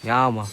Yağma.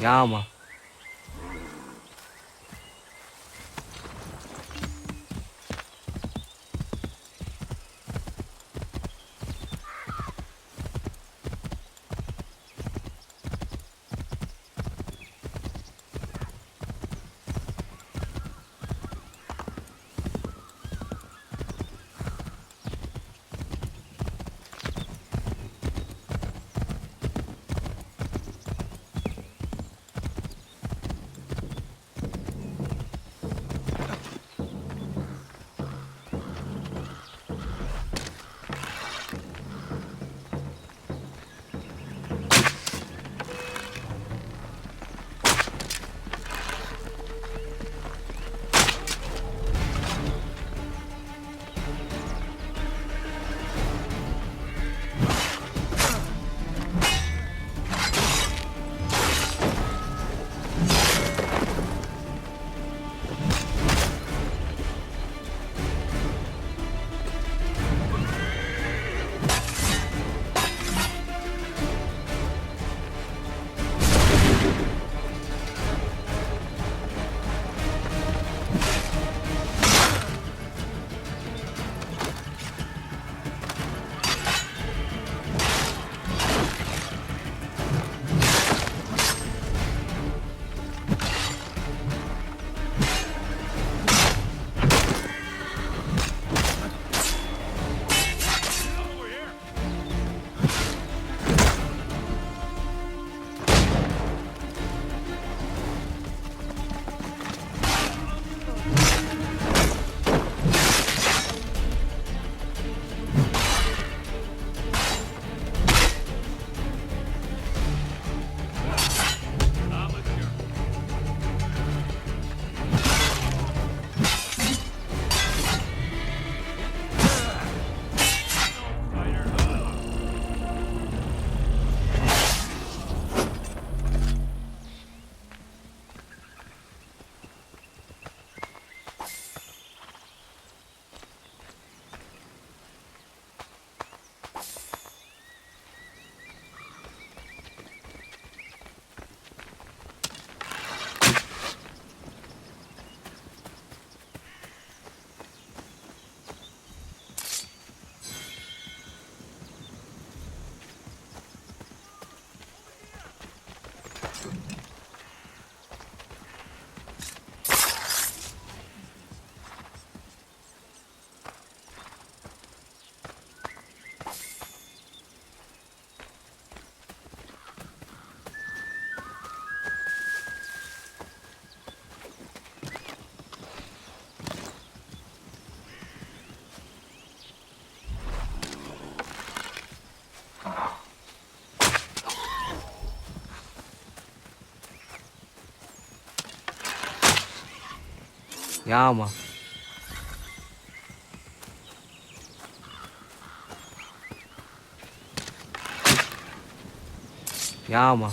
Yağma. Yağma. Yağma.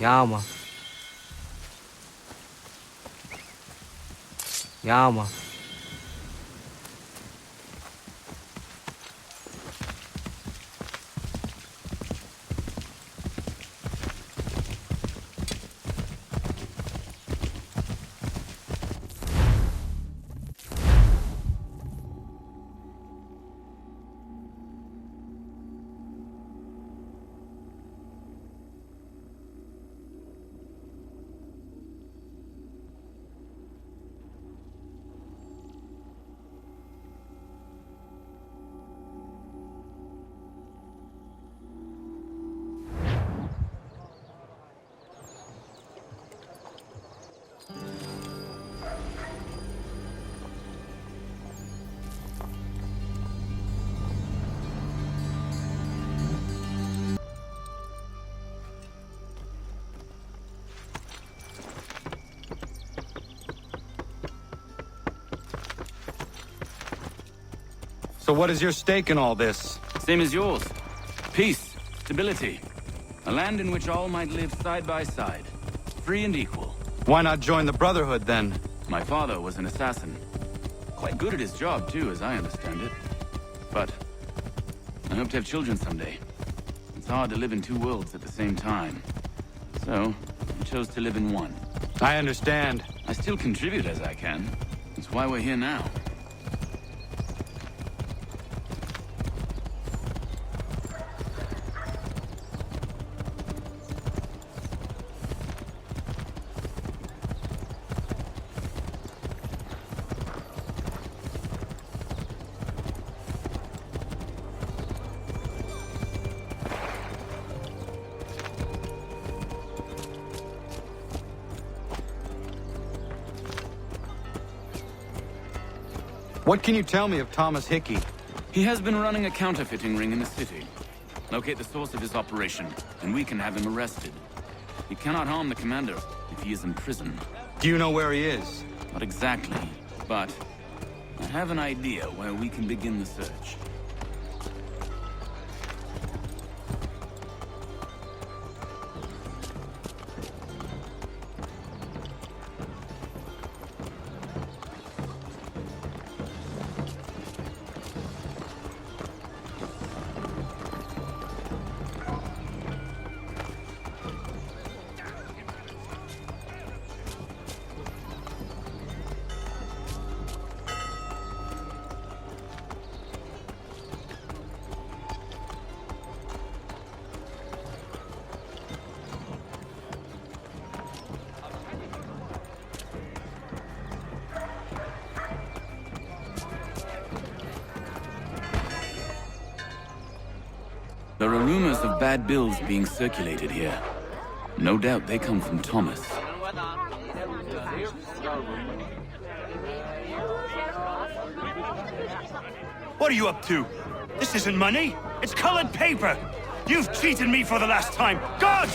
Yağma. Yağma. So what is your stake in all this? Same as yours. Peace, stability. A land in which all might live side by side. Free and equal. Why not join the Brotherhood, then? My father was an assassin. Quite good at his job, too, as I understand it. But I hope to have children someday. It's hard to live in two worlds at the same time. So, I chose to live in one. I understand. I still contribute as I can. That's why we're here now. What can you tell me of Thomas Hickey? He has been running a counterfeiting ring in the city. Locate the source of his operation, and we can have him arrested. He cannot harm the commander if he is in prison. Do you know where he is? Not exactly, but I have an idea where we can begin the search. There are rumors of bad bills being circulated here. No doubt they come from Thomas. What are you up to? This isn't money. It's colored paper. You've cheated me for the last time. God!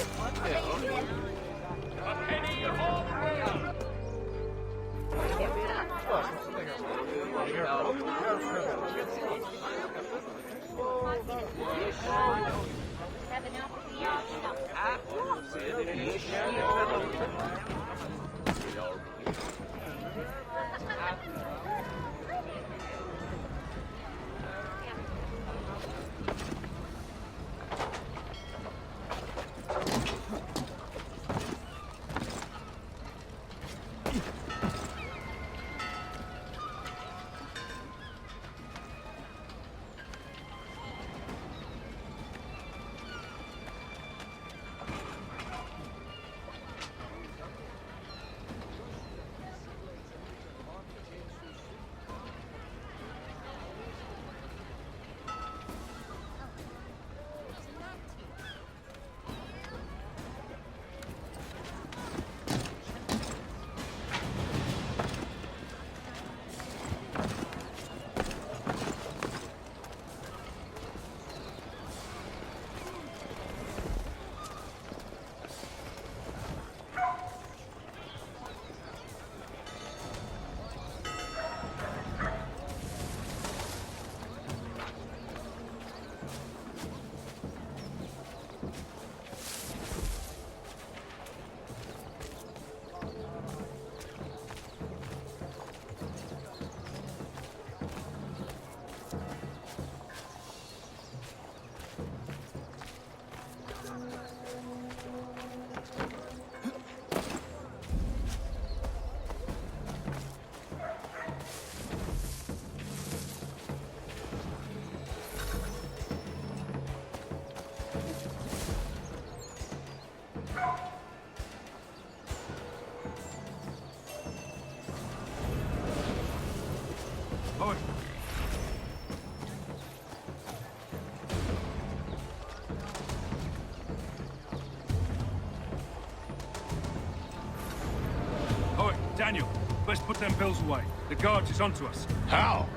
Daniel, let's put them bills away. The guards is onto us. How?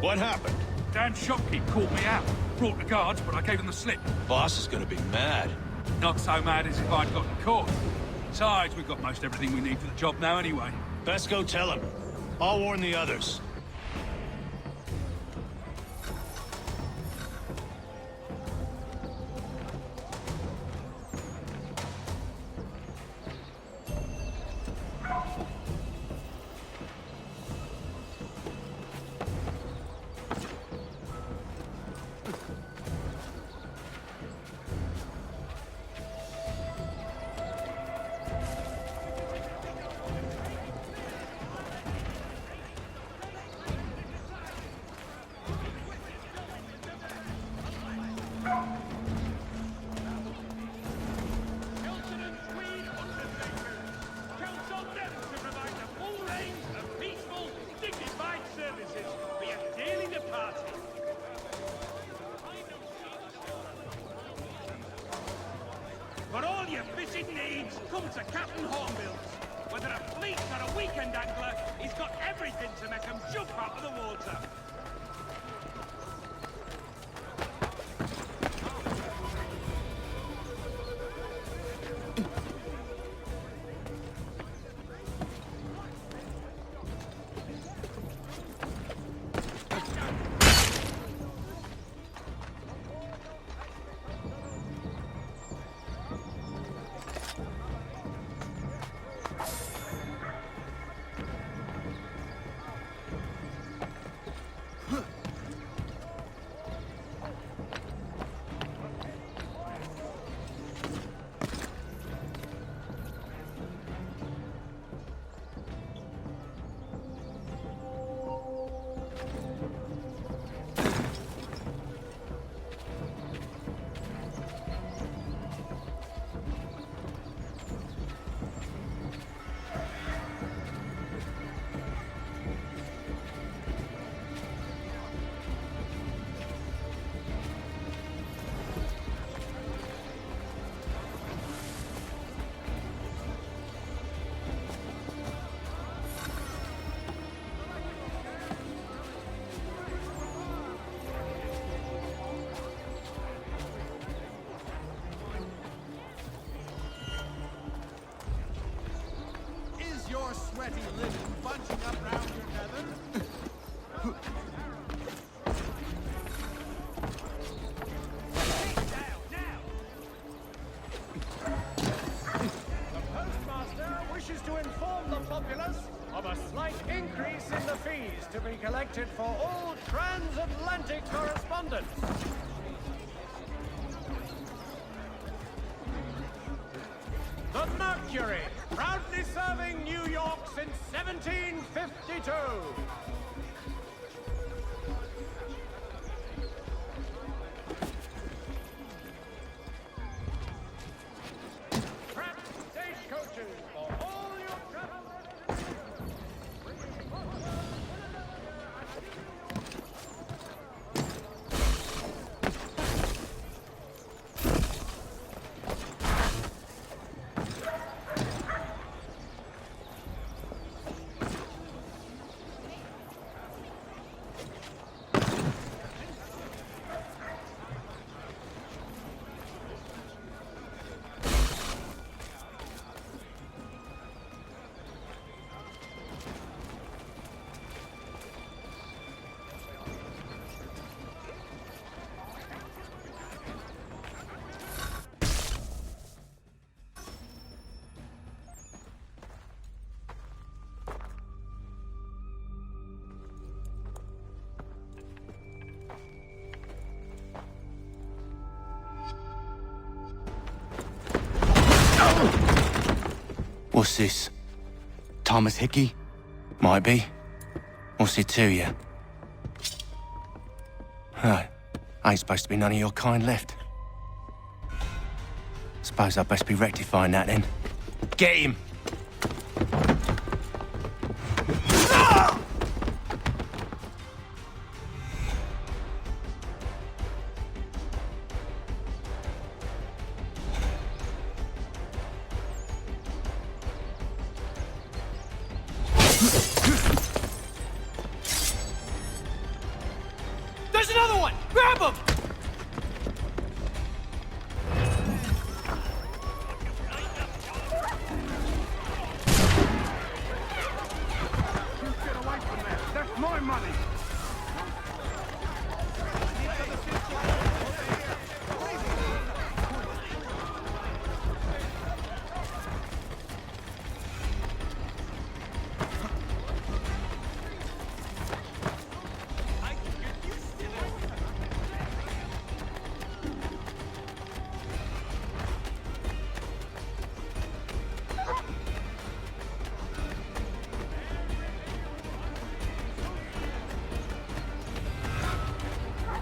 What happened? Dan Shopkeep called me out. Brought the guards, but I gave them the slip. Boss is gonna be mad. Not so mad as if I'd gotten caught. Besides, we've got most everything we need for the job now anyway. Best go tell him. I'll warn the others. For all your fishing needs, come to Captain Hornbill's. Whether a fleet or a weekend angler, he's got everything to make 'em jump out of the water. Wishes to inform the populace of a slight increase in the fees to be collected for all transatlantic correspondence. The Mercury, proudly serving New York since 1752. Trapped stagecoaches for all your travel. What's this? Thomas Hickey? Might be. What's it to you? Oh, ain't supposed to be none of your kind left. Suppose I'd best be rectifying that then. Get him! There's another one! Grab him! Get away from there. That's my money.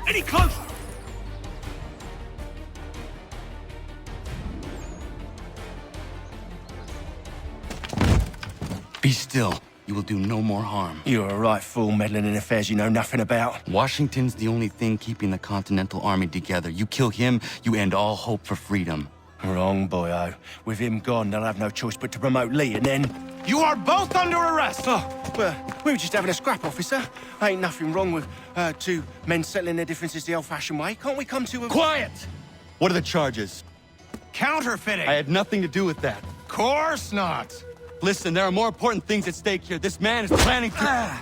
Any closer? Be still. You will do no more harm. You're a right fool meddling in affairs you know nothing about. Washington's the only thing keeping the Continental Army together. You kill him, you end all hope for freedom. Wrong, boyo. With him gone, they'll have no choice but to promote Lee, and then... You are both under arrest! Oh, well, we were just having a scrap, officer. Ain't nothing wrong with two men settling their differences the old-fashioned way. Can't we come to a... Quiet! What are the charges? Counterfeiting. I had nothing to do with that. Course not. Listen, there are more important things at stake here. This man is planning to...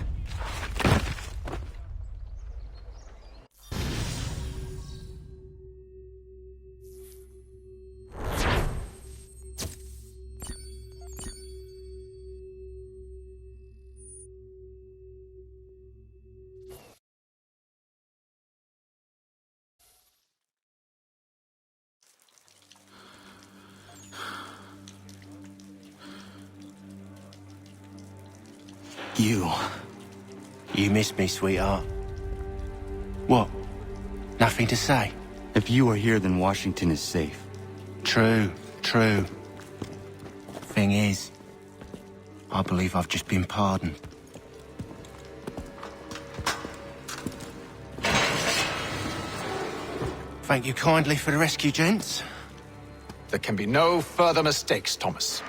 You miss me, sweetheart. What? Nothing to say? If you are here, then Washington is safe. True, true. Thing is, I believe I've just been pardoned. Thank you kindly for the rescue, gents. There can be no further mistakes, Thomas.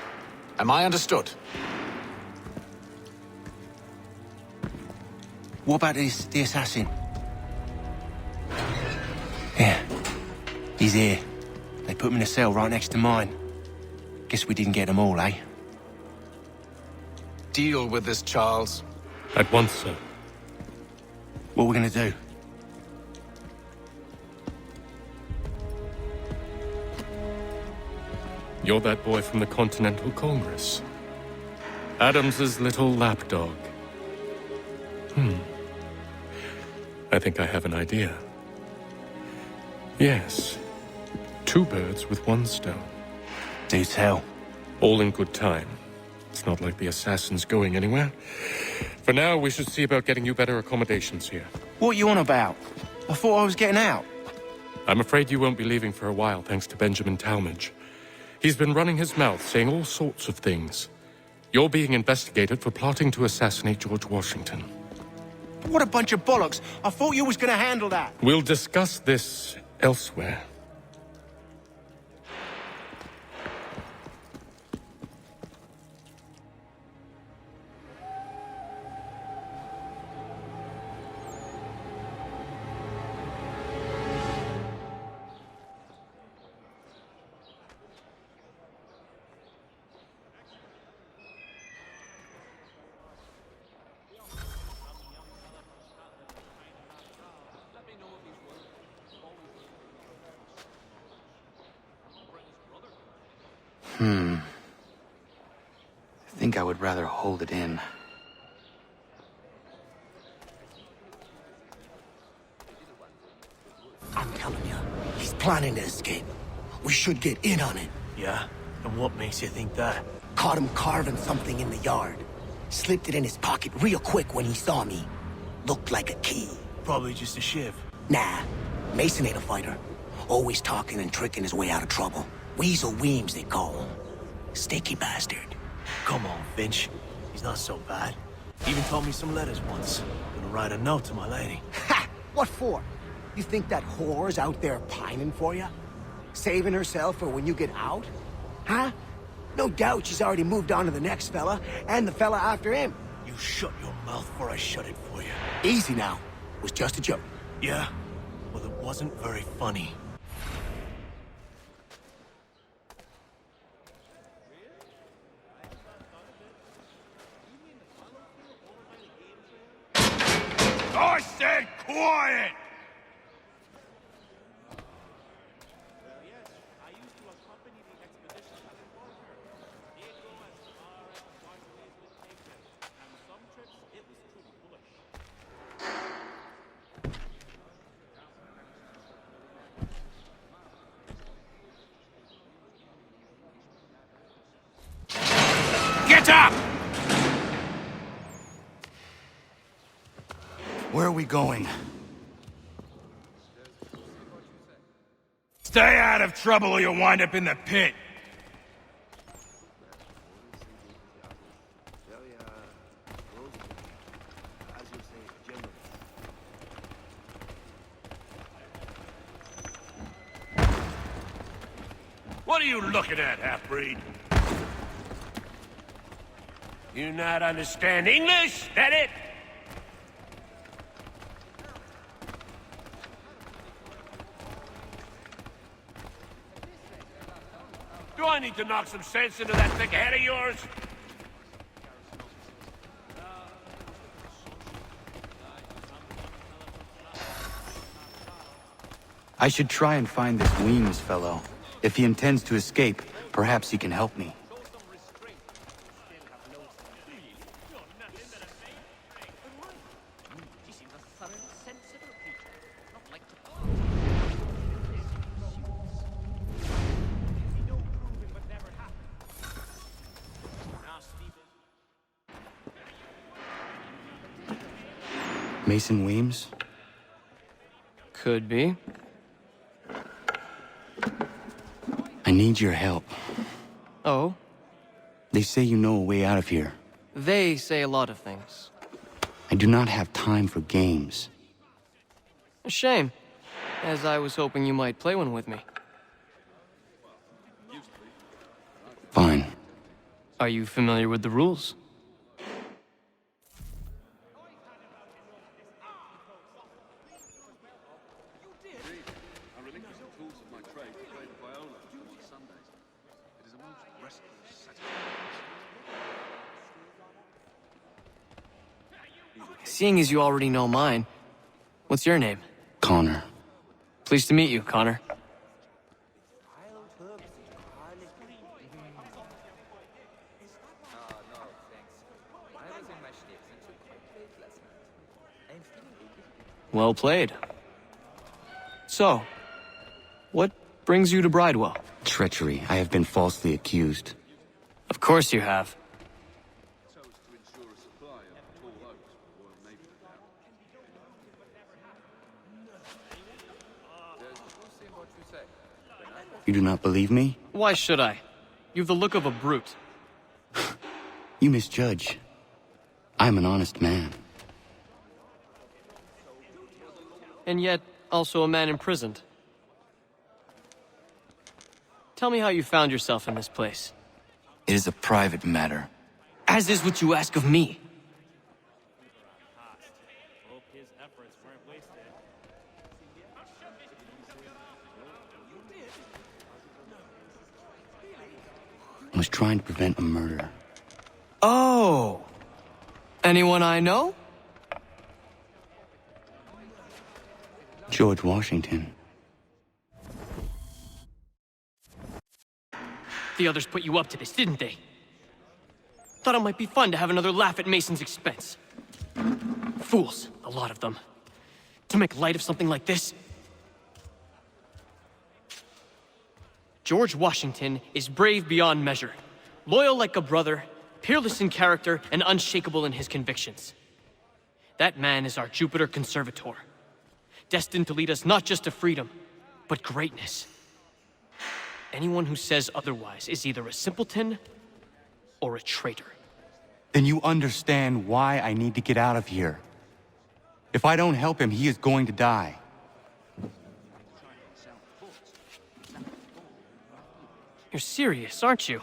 Am I understood? What about the assassin? Yeah, he's here. They put him in a cell right next to mine. Guess we didn't get them all, eh? deal with this, Charles. At once, sir. What are we gonna do? You're that boy from the Continental Congress. Adams's little lapdog. I think I have an idea. Yes. 2 birds with 1 stone. Do tell. All in good time. It's not like the assassin's going anywhere. For now, we should see about getting you better accommodations here. What are you on about? I thought I was getting out. I'm afraid you won't be leaving for a while, thanks to Benjamin Talmadge. He's been running his mouth, saying all sorts of things. You're being investigated for plotting to assassinate George Washington. What a bunch of bollocks. I thought you was gonna handle that. We'll discuss this elsewhere. I think I would rather hold it in. I'm telling you, he's planning to escape. We should get in on it. Yeah? And what makes you think that? Caught him carving something in the yard. Slipped it in his pocket real quick when he saw me. Looked like a key. Probably just a shiv. Nah, Mason ain't a fighter. Always talking and tricking his way out of trouble. Weasel Weems, they call him. Sticky bastard. Come on, Finch. He's not so bad. Even told me some letters once. Gonna write a note to my lady. Ha! What for? You think that whore's out there pining for you? Saving herself for when you get out? Huh? No doubt she's already moved on to the next fella, and the fella after him. You shut your mouth before I shut it for you. Easy now. It was just a joke. Yeah? Well, it wasn't very funny. I said quiet! Get up! Where are we going? Stay out of trouble or you'll wind up in the pit. What are you looking at, half-breed? You not understand English? That it? Do I need to knock some sense into that thick head of yours? I should try and find this Weems fellow. If he intends to escape, perhaps he can help me. Mason Weems? Could be. I need your help. Oh? They say you know a way out of here. They say a lot of things. I do not have time for games. A shame, as I was hoping you might play one with me. Fine. Are you familiar with the rules? seeing as you already know mine, what's your name? Connor. Pleased to meet you, Connor. Well played. So, what brings you to Bridewell? Treachery. I have been falsely accused. Of course you have. You do not believe me? Why should I? You've the look of a brute. You misjudge. I'm an honest man. And yet, also a man imprisoned. Tell me how you found yourself in this place. It is a private matter. As is what you ask of me. I was trying to prevent a murder. Oh! Anyone I know? George Washington. The others put you up to this, didn't they? Thought it might be fun to have another laugh at Mason's expense. Fools, a lot of them. To make light of something like this. George Washington is brave beyond measure, loyal like a brother, peerless in character, and unshakable in his convictions. That man is our Jupiter Conservator, destined to lead us not just to freedom, but greatness. Anyone who says otherwise is either a simpleton or a traitor. Then you understand why I need to get out of here. If I don't help him, he is going to die. You're serious, aren't you?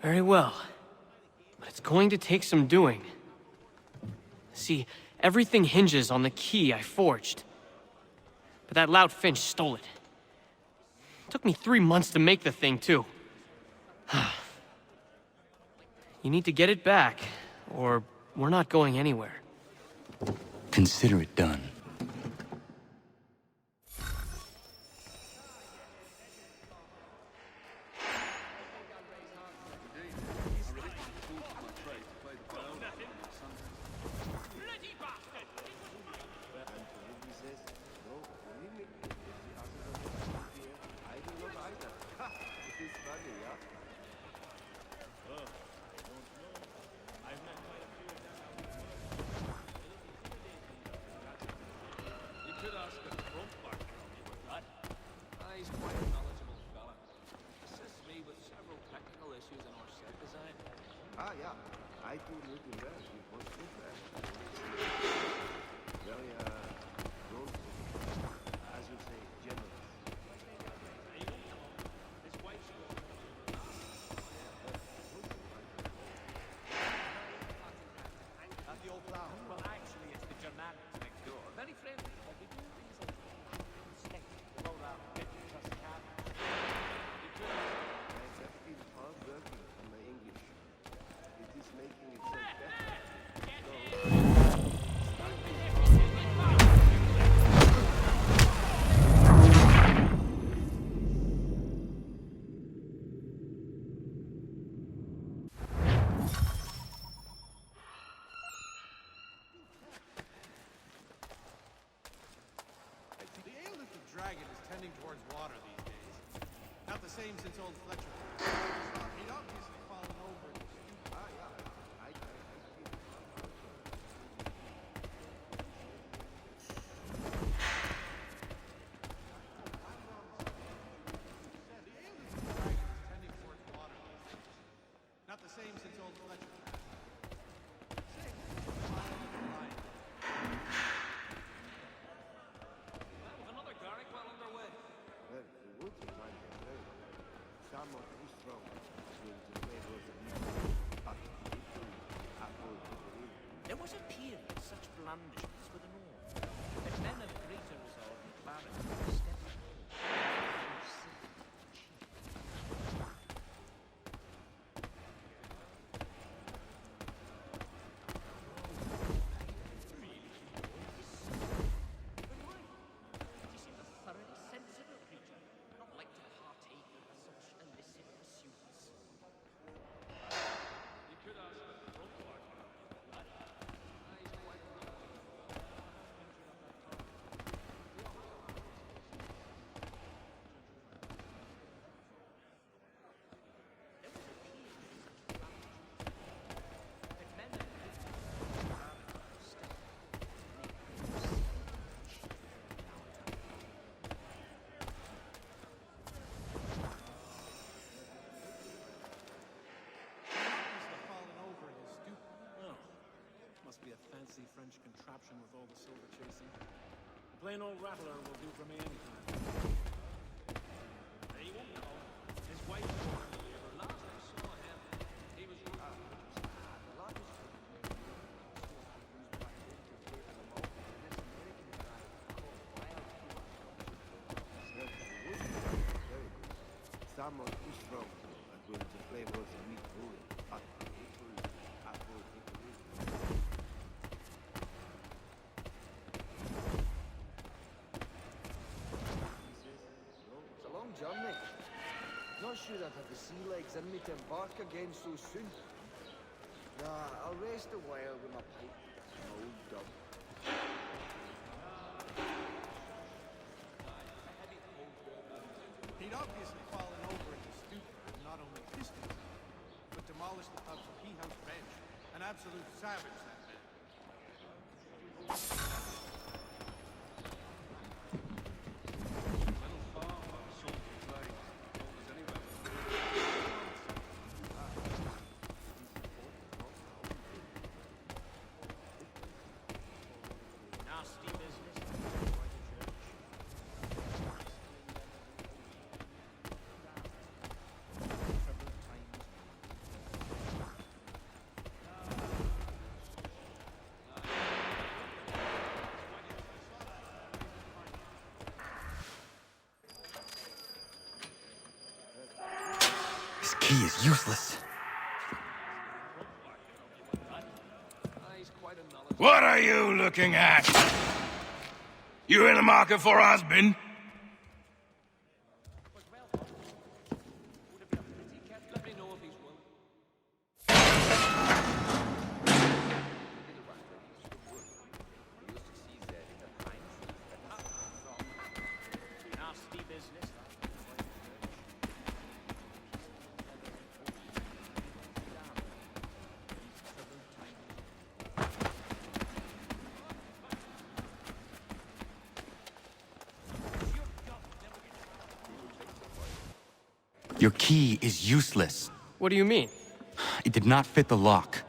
Very well. But it's going to take some doing. See, everything hinges on the key I forged. But that lout Finch stole it. Took me 3 months to make the thing, too. You need to get it back, or we're not going anywhere. Consider it done. Towards water these days. Not the same since old Fletcher. He'd obviously fallen over. Not the same since old Fletcher. There was a period such blandishments were the norm, and men of greater resolve and clarity stepped forward. be a fancy French contraption with all the silver chasing. A plain old rattler will do for me anytime. He won't know. His wife's born here. Last I saw him, he was Some of fish from are going to flavor the meat food. It's a long journey. Not sure I'd have the sea legs in me to embark again so soon. Nah, I'll rest a while with my pipe and my old dog. He'd obviously fallen over in his stupor and not only pissed himself, but demolished the pub's pea house bench. An absolute savage, that man. nasty business. This key is useless. What are you looking at? You in the market for a husband? Let me know if he's willing. Nasty business. Your key is useless. What do you mean? It did not fit the lock.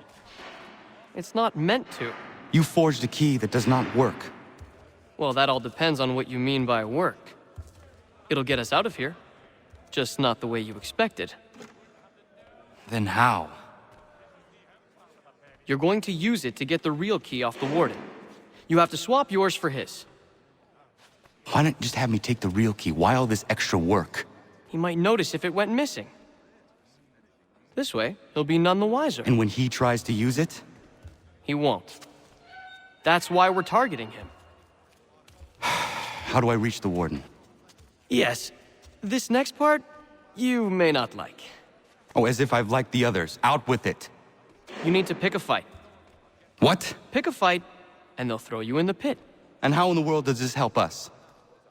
It's not meant to. You forged a key that does not work. Well, that all depends on what you mean by work. It'll get us out of here. Just not the way you expected. Then how? You're going to use it to get the real key off the warden. You have to swap yours for his. Why not just have me take the real key? Why all this extra work? He might notice if it went missing. This way, he'll be none the wiser. And when he tries to use it? He won't. That's why we're targeting him. How do I reach the warden? Yes, this next part, you may not like. Oh, as if I've liked the others. Out with it. You need to pick a fight. What? Pick a fight, and they'll throw you in the pit. And how in the world does this help us?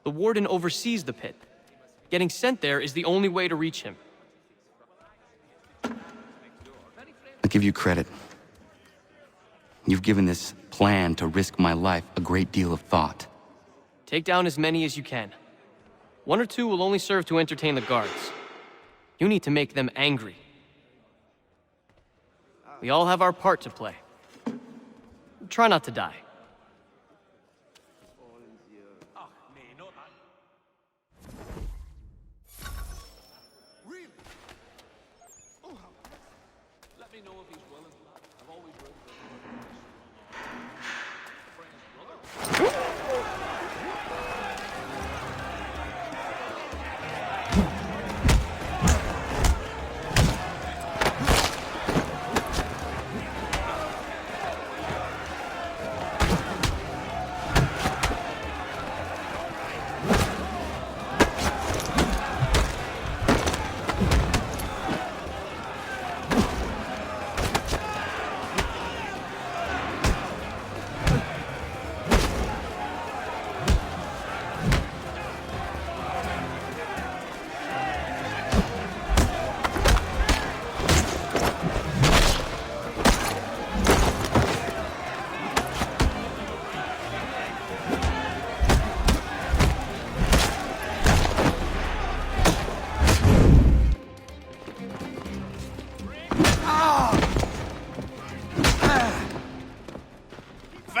The warden oversees the pit. Getting sent there is the only way to reach him. I'll give you credit. You've given this plan to risk my life a great deal of thought. Take down as many as you can. One or two will only serve to entertain the guards. You need to make them angry. We all have our part to play. Try not to die. Really? Oh, let me know if he's willing. I've always rooted for him.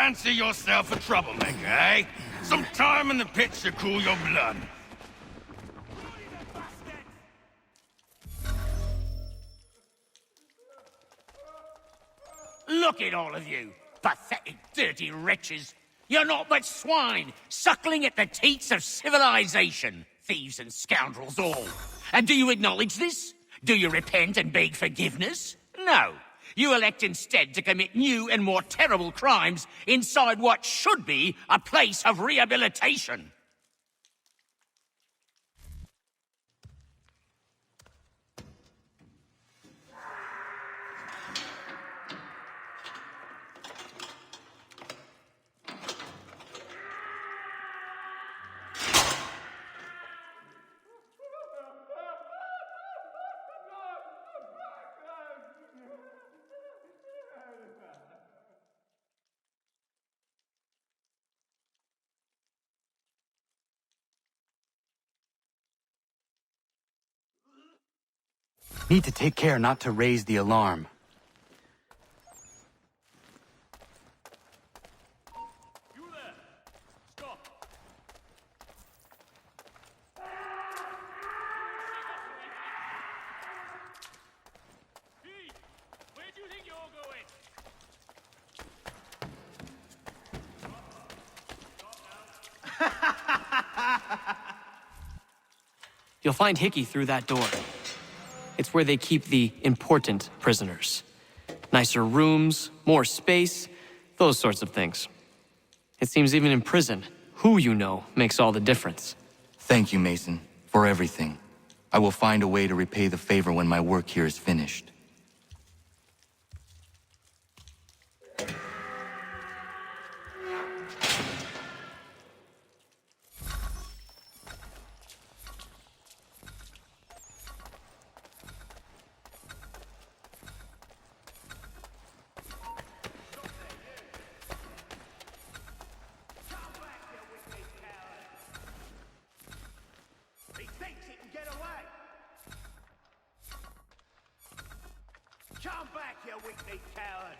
fancy yourself a troublemaker, eh? Some time in the pits to cool your blood. Look at all of you, pathetic, dirty wretches. You're not but swine, suckling at the teats of civilization. Thieves and scoundrels all. And do you acknowledge this? Do you repent and beg forgiveness? No. You elect instead to commit new and more terrible crimes inside what should be a place of rehabilitation. Need to take care not to raise the alarm. You there! Stop! Hey, where do you think you're going? You'll find Hickey through that door. It's where they keep the important prisoners. Nicer rooms, more space, those sorts of things. It seems even in prison, who you know makes all the difference. Thank you, Mason, for everything. I will find a way to repay the favor when my work here is finished. He thinks he can get away! Come back, you weakly coward!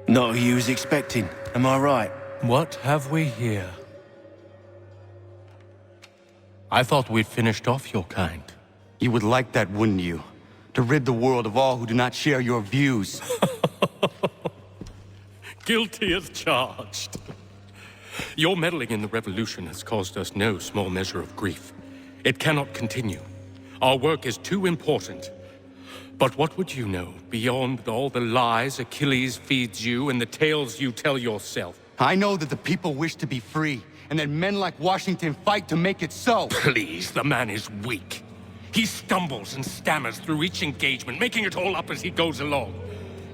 Not who you was expecting, am I right? What have we here? I thought we'd finished off your kind. You would like that, wouldn't you? To rid the world of all who do not share your views. Guilty as charged. Your meddling in the revolution has caused us no small measure of grief. It cannot continue. Our work is too important. But what would you know beyond all the lies Achilles feeds you and the tales you tell yourself? I know that the people wish to be free, and that men like Washington fight to make it so. Please, the man is weak. He stumbles and stammers through each engagement, making it all up as he goes along.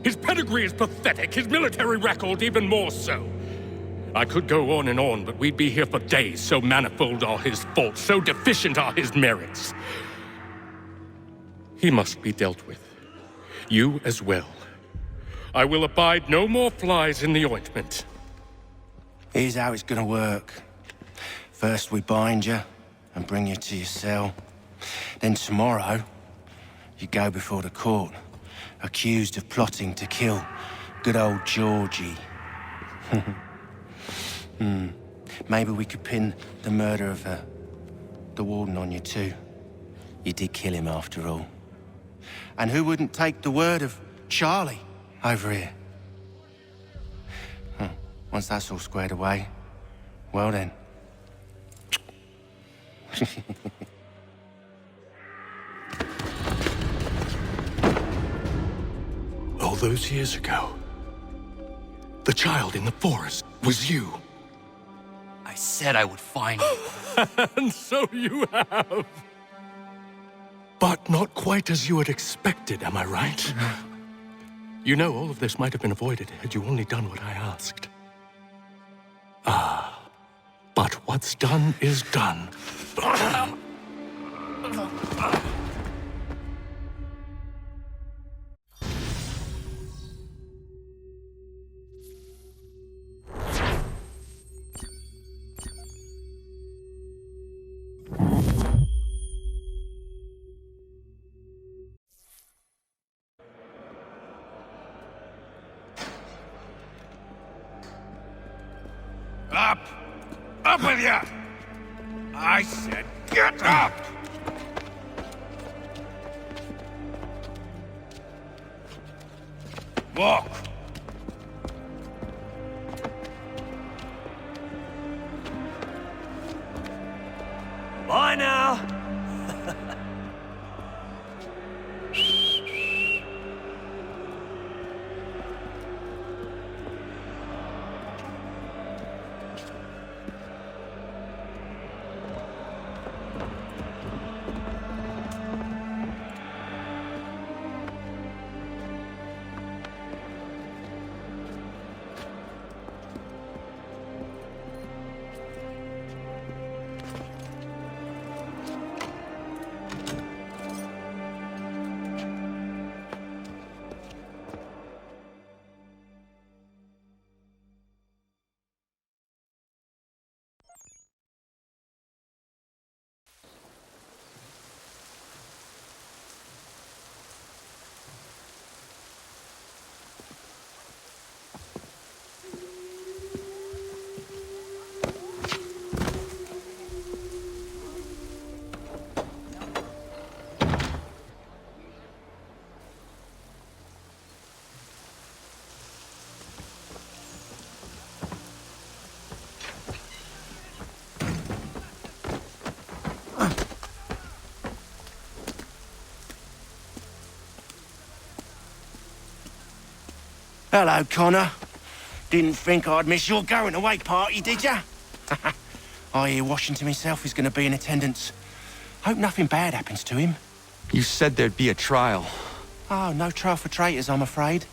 His pedigree is pathetic, his military record even more so. I could go on, but we'd be here for days, so manifold are his faults, so deficient are his merits. He must be dealt with. You as well. I will abide no more flies in the ointment. Here's how it's gonna work. First we bind you and bring you to your cell. Then tomorrow, you go before the court, accused of plotting to kill good old Georgie. Maybe we could pin the murder of the warden on you too. You did kill him after all. And who wouldn't take the word of Charlie over here? Once that's all squared away, well then. All those years ago, the child in the forest was you. I said I would find you. And so you have. But not quite as you had expected, am I right? You know, all of this might have been avoided had you only done what I asked. But what's done is done. Up! Up with ya! I said get up! Walk! Bye now. Hello, Connor. Didn't think I'd miss your going away party, did ya? I hear Washington himself is going to be in attendance. Hope nothing bad happens to him. You said there'd be a trial. Oh, no trial for traitors, I'm afraid.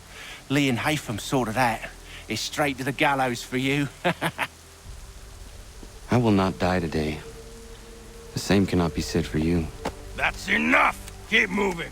Lee and Haytham sorted that. It's straight to the gallows for you. I will not die today. The same cannot be said for you. That's enough! Keep moving!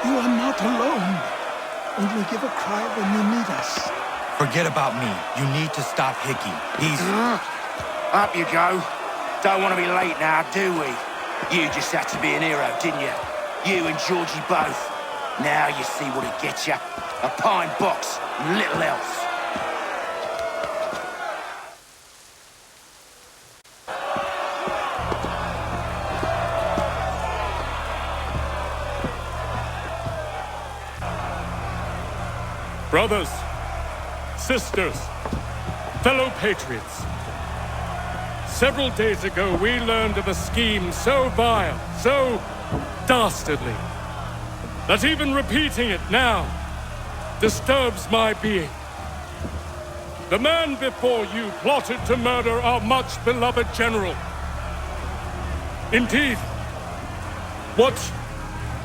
You are not alone. Only give a cry when you need us. Forget about me. You need to stop Hickey. He's... Up you go. Don't want to be late now, do we? You just had to be an hero, didn't you? You and Georgie both. Now you see what it gets you. A pine box, and little else. Brothers, sisters, fellow patriots. Several days ago, we learned of a scheme so vile, so dastardly, that even repeating it now disturbs my being. The man before you plotted to murder our much-beloved general. Indeed, what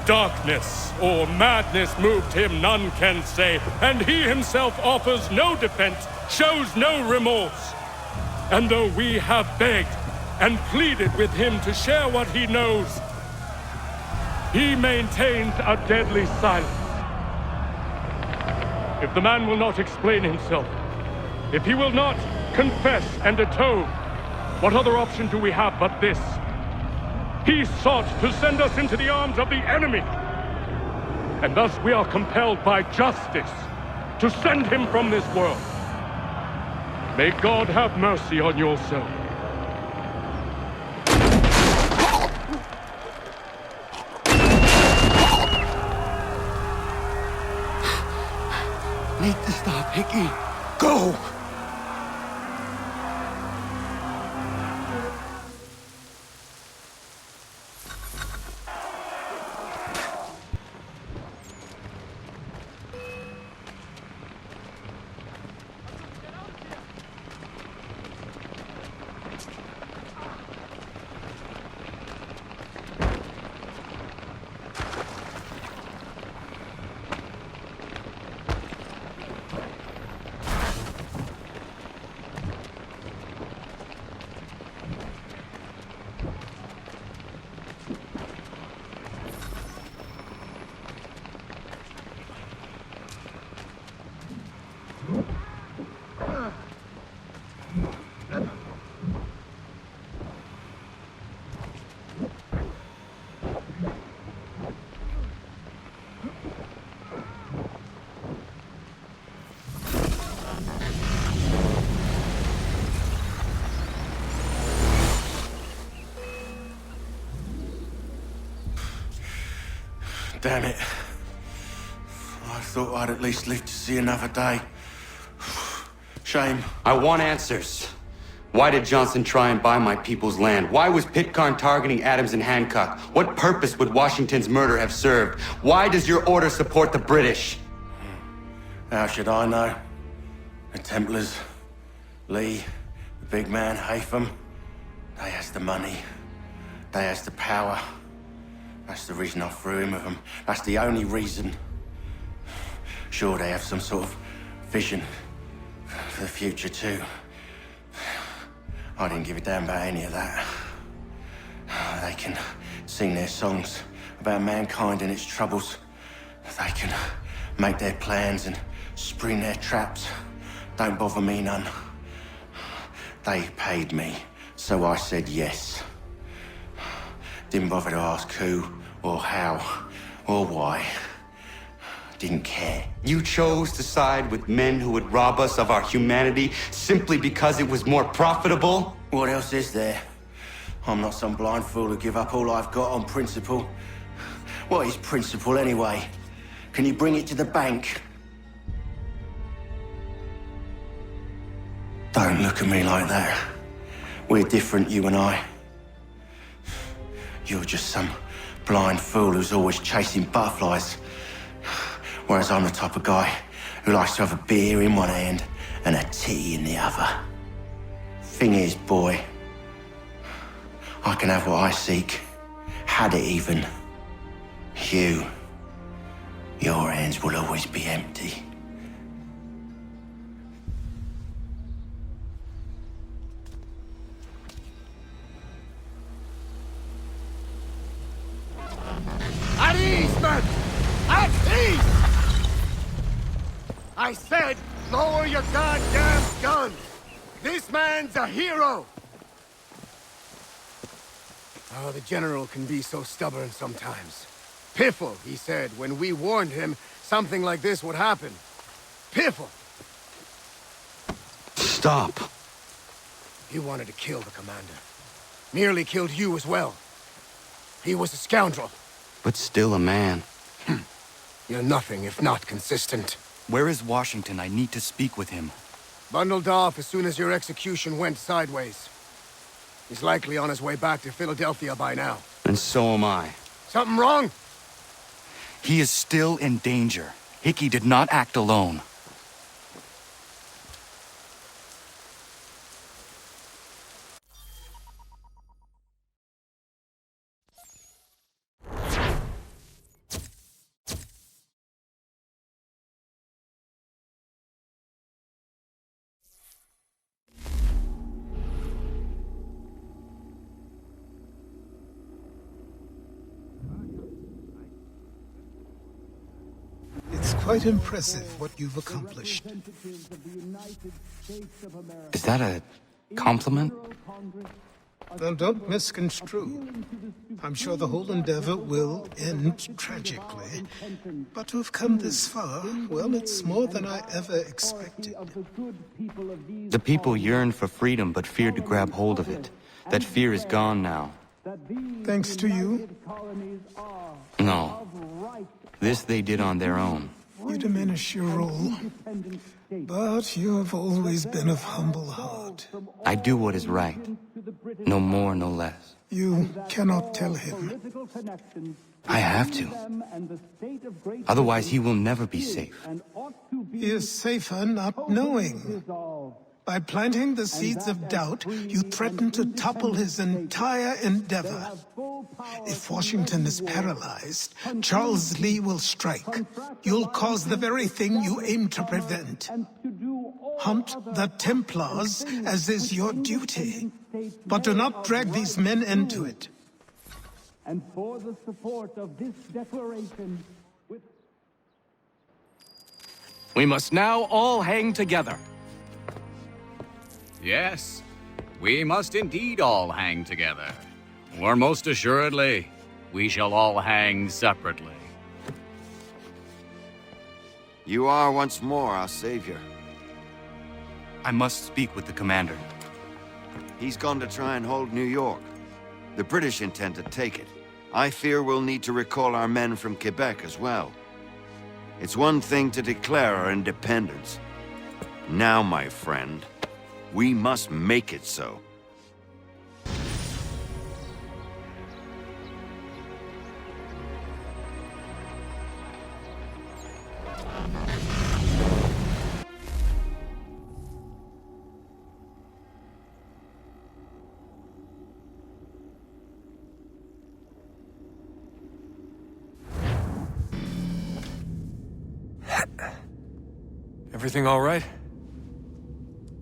darkness or madness moved him, none can say, and he himself offers no defense, shows no remorse. And though we have begged and pleaded with him to share what he knows, he maintains a deadly silence. If the man will not explain himself, if he will not confess and atone, what other option do we have but this? He sought to send us into the arms of the enemy, and thus we are compelled by justice to send him from this world. May God have mercy on your soul. Need to stop, Hickey. Go! Damn it. I thought I'd at least live to see another day. Shame. I want answers. Why did Johnson try and buy my people's land? Why was Pitcairn targeting Adams and Hancock? What purpose would Washington's murder have served? Why does your order support the British? How should I know? The Templars, Lee, the big man, Haytham, they has the money. They has the power. That's the reason I threw him with them. That's the only reason. Sure, they have some sort of vision for the future too. I didn't give a damn about any of that. They can sing their songs about mankind and its troubles. They can make their plans and spring their traps. Don't bother me none. They paid me, so I said yes. Didn't bother to ask who, or how, or why. Didn't care. You chose to side with men who would rob us of our humanity simply because it was more profitable? What else is there? I'm not some blind fool who give up all I've got on principle. What is principle anyway? Can you bring it to the bank? Don't look at me like that. We're different, you and I. You're just some blind fool who's always chasing butterflies. Whereas I'm the type of guy who likes to have a beer in one hand and a tea in the other. Thing is, boy, I can have what I seek. Had it even. Your hands will always be empty. At ease, men! At ease! I said, lower your goddamn gun! This man's a hero! Oh, the General can be so stubborn sometimes. Piffle, he said, when we warned him something like this would happen. Piffle! Stop. He wanted to kill the commander. Nearly killed you as well. He was a scoundrel. But still a man. You're nothing if not consistent. Where is Washington? I need to speak with him. Bundled off as soon as your execution went sideways. He's likely on his way back to Philadelphia by now. And so am I. Something wrong? He is still in danger. Hickey did not act alone. It's quite impressive what you've accomplished. Is that a compliment? Now, don't misconstrue. I'm sure the whole endeavor will end tragically. But to have come this far, well, it's more than I ever expected. The people yearned for freedom but feared to grab hold of it. That fear is gone now. Thanks to you? No. This they did on their own. You diminish your role. But you have always been of humble heart. I do what is right. No more, no less. You cannot tell him. I have to. Otherwise, he will never be safe. He is safer not knowing. By planting the seeds of doubt, you threaten to topple his entire endeavor. If Washington is paralyzed, Charles Lee will strike. You'll cause the very thing you aim to prevent. Hunt the Templars, as is your duty. But do not drag these men into it. And for the support of this declaration... We must now all hang together. Yes, we must indeed all hang together. Or most assuredly, we shall all hang separately. You are once more our savior. I must speak with the commander. He's gone to try and hold New York. The British intend to take it. I fear we'll need to recall our men from Quebec as well. It's one thing to declare our independence. Now, my friend, we must make it so. Everything all right?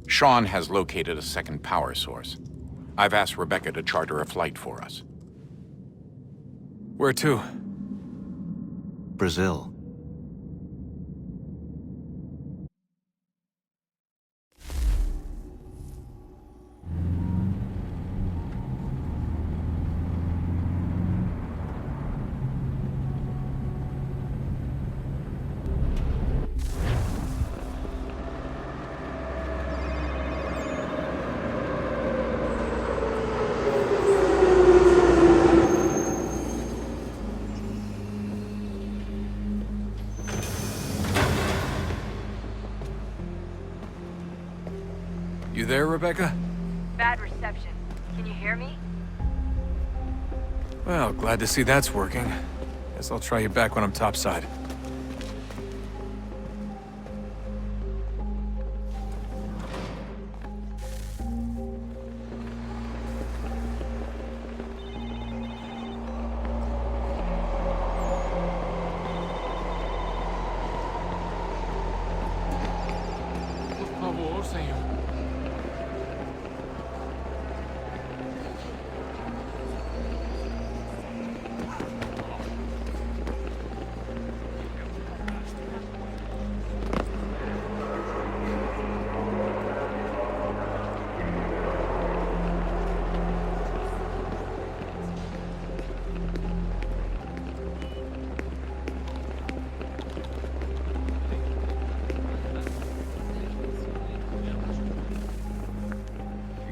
Sean has located a second power source. I've asked Rebecca to charter a flight for us. Where to? Brazil. You there, Rebecca? Bad reception. Can you hear me? Well, glad to see that's working. Guess I'll try you back when I'm topside.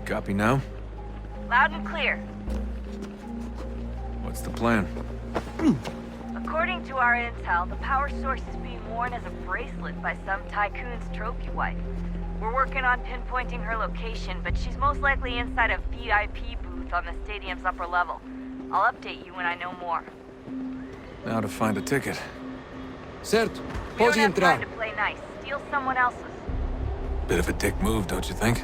Copy now? Loud and clear. What's the plan? A According to our intel, the power source is being worn as a bracelet by some tycoon's trophy wife. We're working on pinpointing her location, but she's most likely inside a VIP booth on the stadium's upper level. I'll update you when I know more. Now to find a ticket. We Certo. don't Pode have time entrar. to play nice. Steal someone else's. Bit of a dick move, don't you think?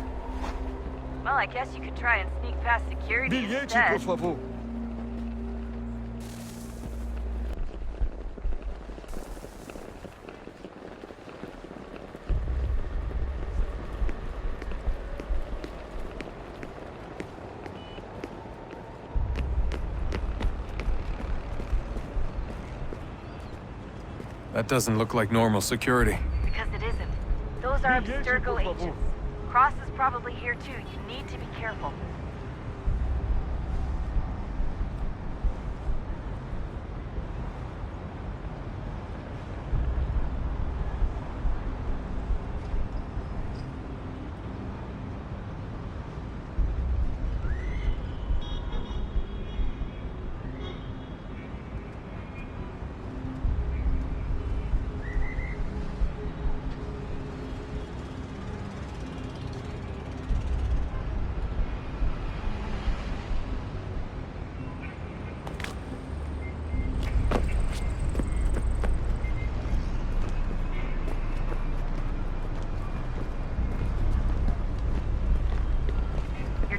Well, I guess you could try and sneak past security Bilhete, instead. por favor. That doesn't look like normal security. Because it isn't. Those are Abstergo agents. Cross is probably here too. You need to be careful.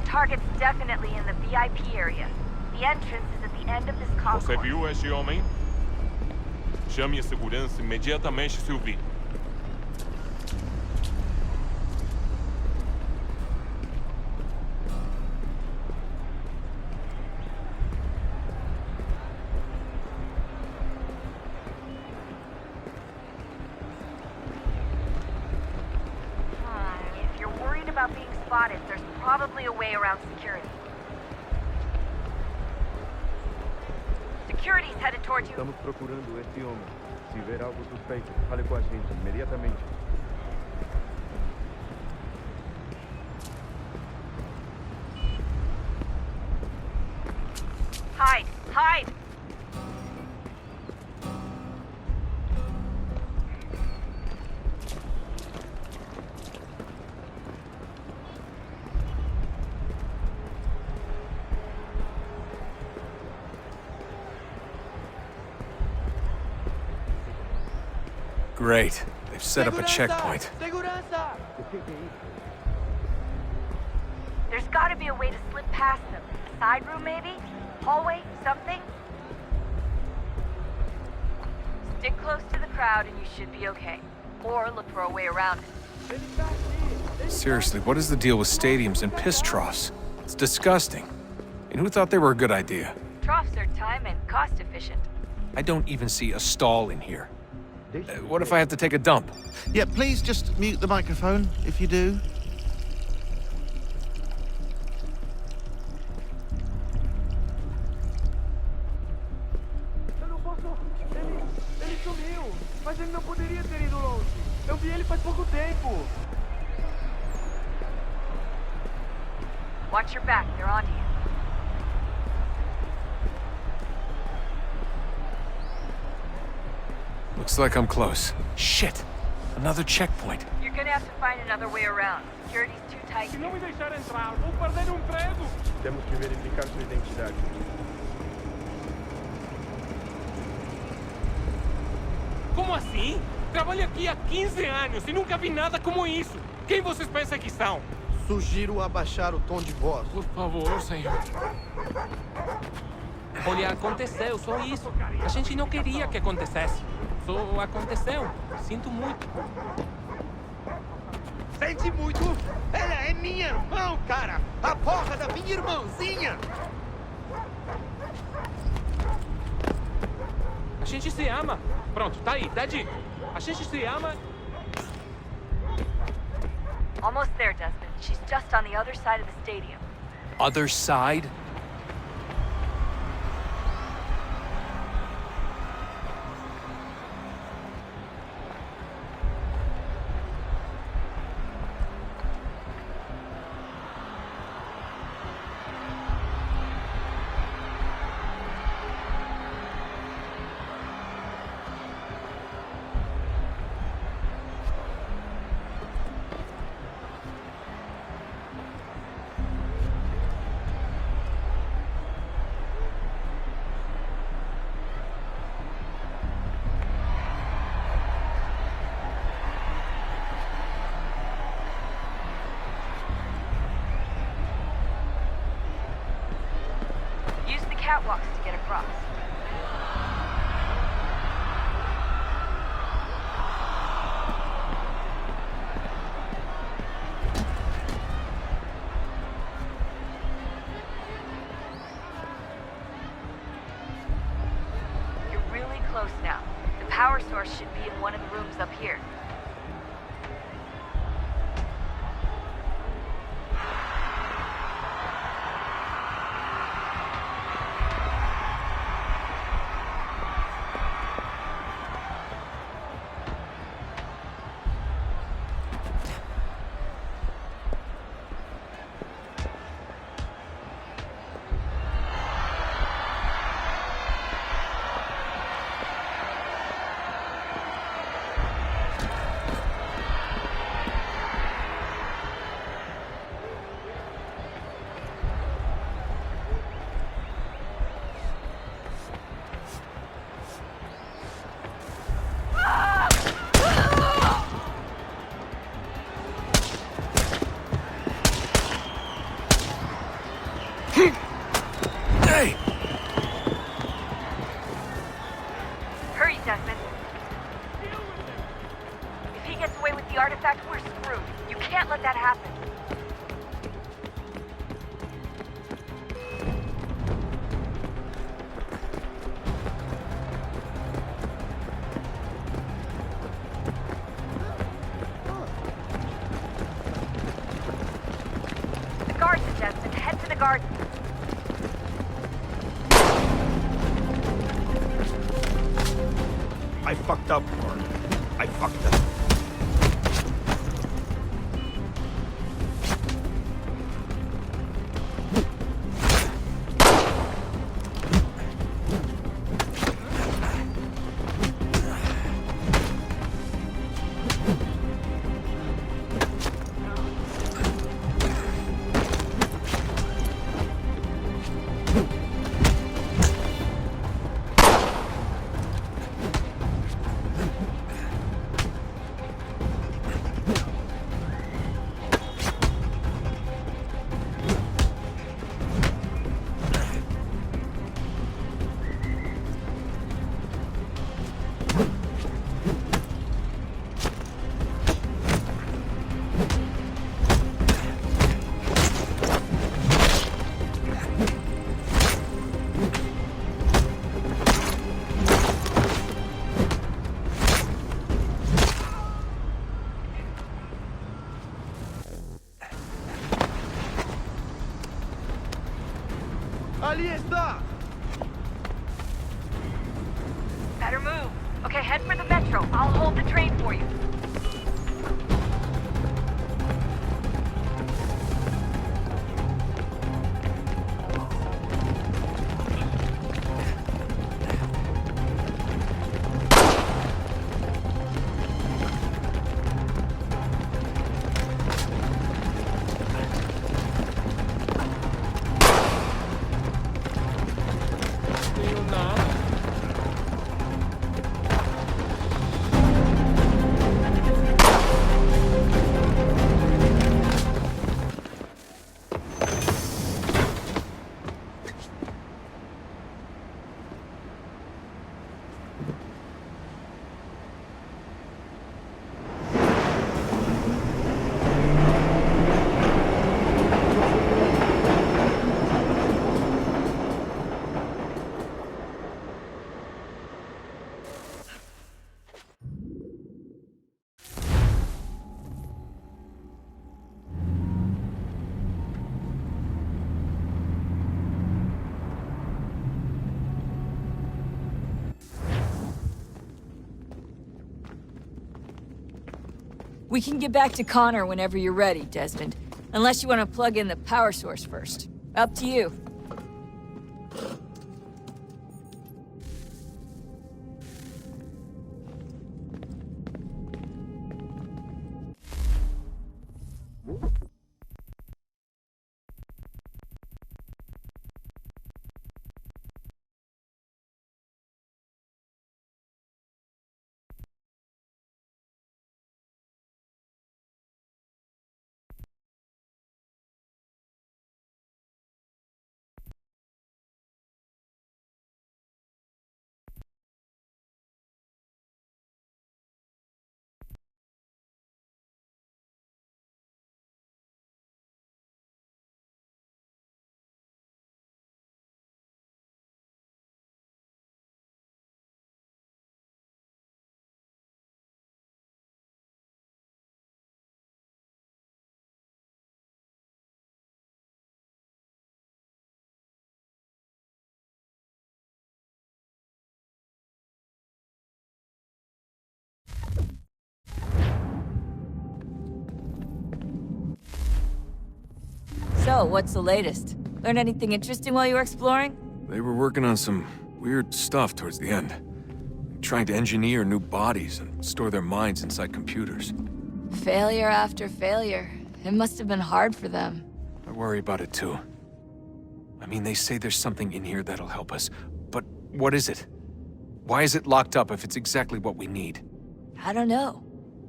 Target's definitely in the VIP area. The entrance is at the end of this concourse. Você viu este homem? Chame a segurança imediatamente se o vir. If you're worried about being spotted, there's probably a way around security. Security's headed towards you. Estamos procurando este homem. Se ver algo suspeito, fale com a gente imediatamente. Hide! Hide! Great. They've set up a checkpoint. There's gotta be a way to slip past them. A side room, maybe? Hallway? Something? Stick close to the crowd and you should be okay. Or look for a way around it. Seriously, what is the deal with stadiums and piss troughs? It's disgusting. And who thought they were a good idea? Troughs are time and cost efficient. I don't even see a stall in here. What if I have to take a dump? Yeah, please just mute the microphone if you do. Eu não posso... Ele sumiu, mas ele não poderia ter ido longe. Eu vi ele faz pouco tempo. Watch your back, they're on you. Looks like I'm close. Shit! Another checkpoint. You're gonna have to find another way around. Security's too tight. Se não me deixar entrar, vou perder emprego. Temos que verificar sua identidade. Como assim? Trabalho aqui há 15 anos e nunca vi nada como isso. Quem vocês pensam que são? Sugiro abaixar o tom de voz. Por favor, senhor. Olha, aconteceu, só isso. A gente não queria que acontecesse. Só aconteceu. Sinto muito. Sente muito? Ela é minha irmã, cara! A porra da minha irmãzinha! A gente se ama. Pronto, tá aí, dá dica. A gente se ama. Almost there, Desmond. She's just on the other side of the stadium. Other side? catwalks to get across. You're really close now. The power source should be in one of the rooms up here. Hey! Hurry, Desmond. If he gets away with the artifact, we're screwed. You can't let that happen. The garden, Desmond. Head to the garden. I fucked up, Warren. I fucked up. Allí está! Better move. Okay, head for the metro. I'll hold the train for you. We can get back to Connor whenever you're ready, Desmond. Unless you want to plug in the power source first. Up to you. So, what's the latest? Learn anything interesting while you were exploring? They were working on some weird stuff towards the end. Trying to engineer new bodies and store their minds inside computers. Failure after failure. It must have been hard for them. I worry about it too. I mean, they say there's something in here that'll help us, but what is it? Why is it locked up if it's exactly what we need? I don't know.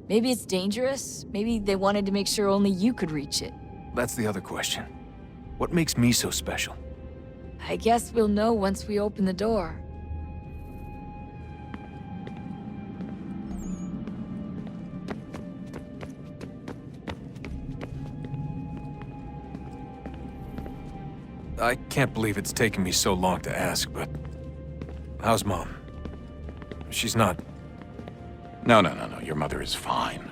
Maybe it's dangerous. Maybe they wanted to make sure only you could reach it. That's the other question. What makes me so special? I guess we'll know once we open the door. I can't believe it's taken me so long to ask, but... how's Mom? She's not... No. Your mother is fine.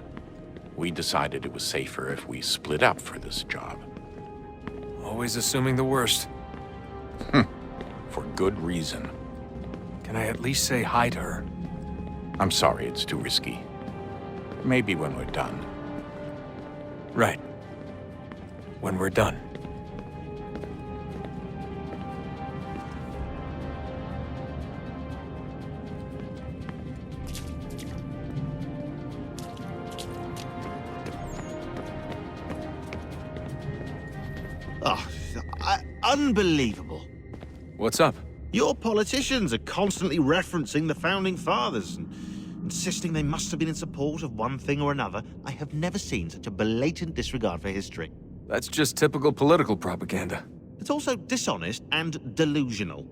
We decided it was safer if we split up for this job. Always assuming the worst. For good reason. Can I at least say hi to her? I'm sorry, it's too risky. Maybe when we're done. Right. When we're done. Unbelievable. What's up? Your politicians are constantly referencing the Founding Fathers and insisting they must have been in support of one thing or another. I have never seen such a blatant disregard for history. That's just typical political propaganda. It's also dishonest and delusional.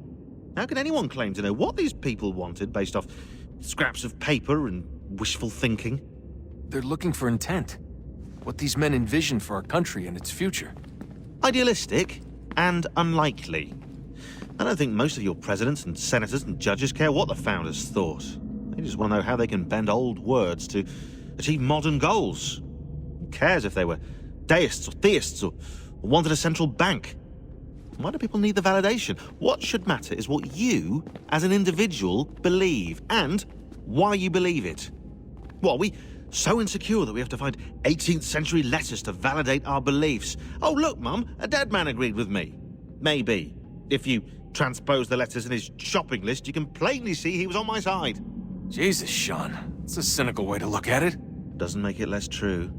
How can anyone claim to know what these people wanted based off scraps of paper and wishful thinking? They're looking for intent. What these men envision for our country and its future. Idealistic and unlikely. I don't think most of your presidents and senators and judges care what the founders thought. They just want to know how they can bend old words to achieve modern goals. Who cares if they were deists or theists or wanted a central bank? Why do people need the validation? What should matter is what you, as an individual, believe and why you believe it. What, are we so insecure that we have to find 18th century letters to validate our beliefs? Oh, look, Mum, a dead man agreed with me. Maybe. If you transpose the letters in his shopping list, you can plainly see he was on my side. Jesus, Sean. It's a cynical way to look at it. Doesn't make it less true.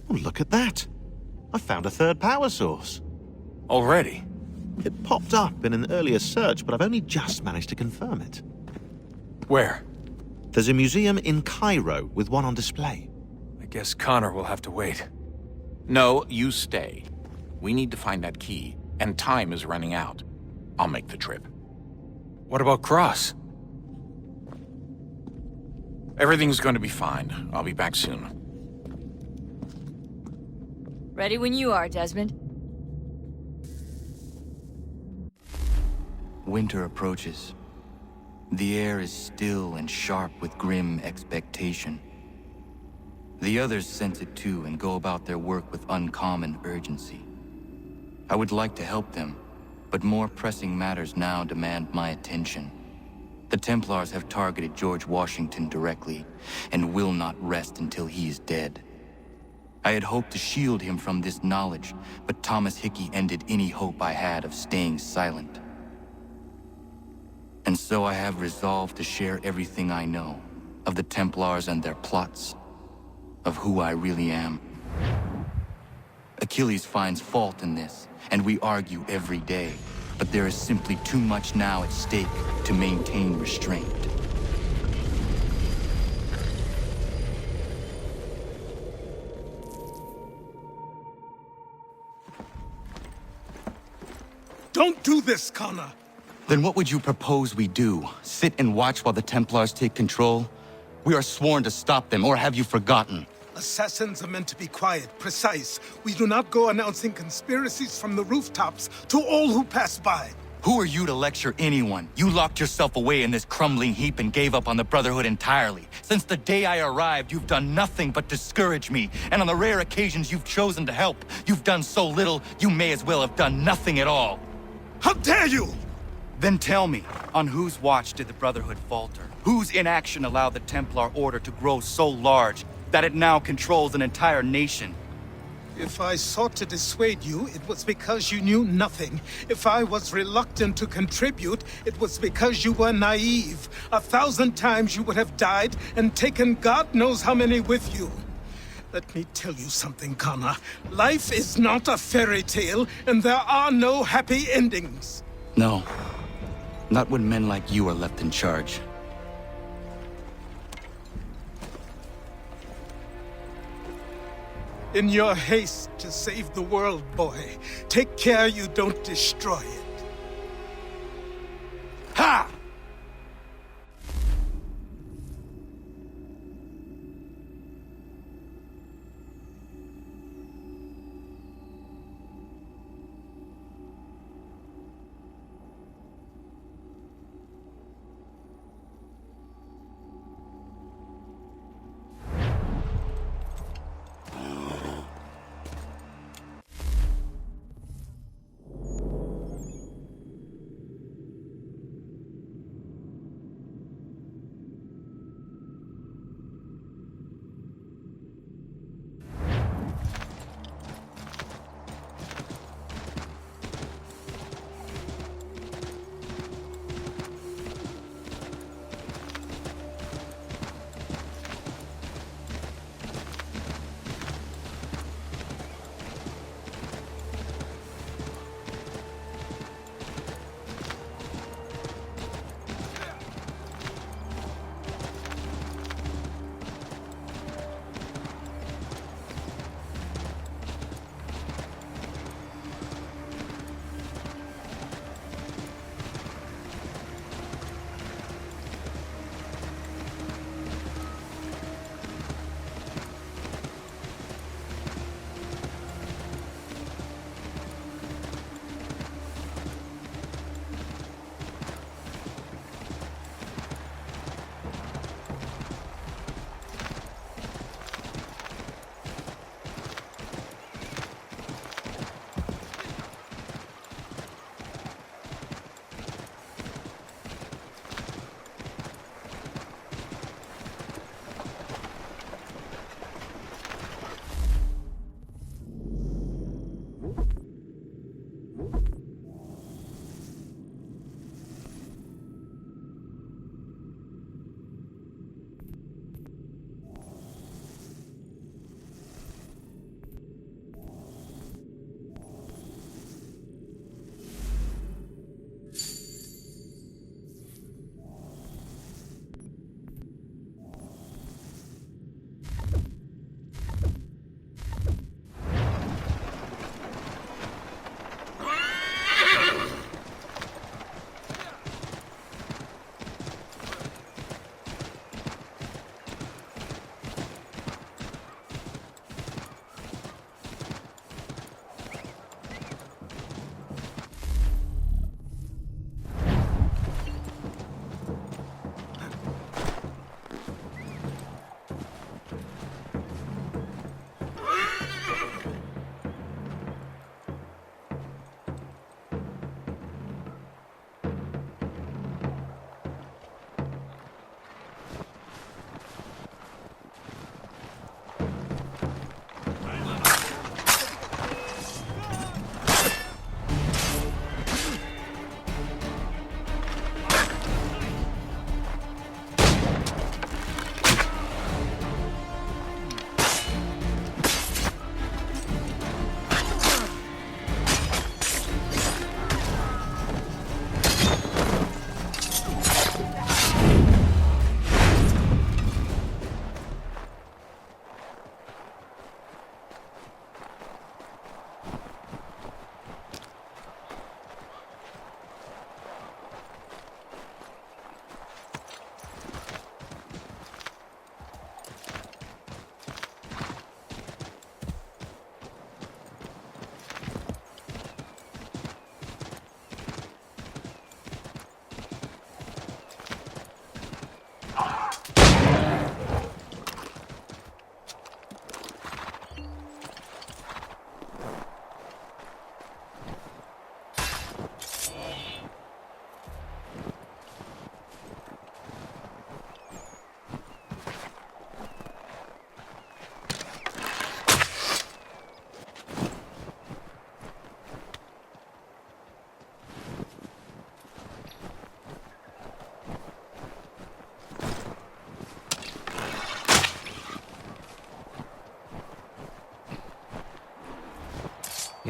Oh, look at that. I found a third power source. Already? It popped up in an earlier search, but I've only just managed to confirm it. Where? There's a museum in Cairo with one on display. I guess Connor will have to wait. No, you stay. We need to find that key, and time is running out. I'll make the trip. What about Cross? Everything's going to be fine. I'll be back soon. Ready when you are, Desmond. Winter approaches. The air is still and sharp with grim expectation. The others sense it too and go about their work with uncommon urgency. I would like to help them, but more pressing matters now demand my attention. The Templars have targeted George Washington directly, and will not rest until he is dead. I had hoped to shield him from this knowledge, but Thomas Hickey ended any hope I had of staying silent. And so I have resolved to share everything I know, of the Templars and their plots, of who I really am. Achilles finds fault in this, and we argue every day, but there is simply too much now at stake to maintain restraint. Don't do this, Connor! Then what would you propose we do? Sit and watch while the Templars take control? We are sworn to stop them, or have you forgotten? Assassins are meant to be quiet, precise. We do not go announcing conspiracies from the rooftops to all who pass by. Who are you to lecture anyone? You locked yourself away in this crumbling heap and gave up on the Brotherhood entirely. Since the day I arrived, you've done nothing but discourage me. And on the rare occasions you've chosen to help, you've done so little, you may as well have done nothing at all. How dare you! Then tell me, on whose watch did the Brotherhood falter? Whose inaction allowed the Templar Order to grow so large that it now controls an entire nation? If I sought to dissuade you, it was because you knew nothing. If I was reluctant to contribute, it was because you were naive. 1,000 times you would have died and taken God knows how many with you. Let me tell you something, Connor. Life is not a fairy tale, and there are no happy endings. No. Not when men like you are left in charge. In your haste to save the world, boy, take care you don't destroy it. Ha!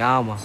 Yeah, man.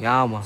Ja, man.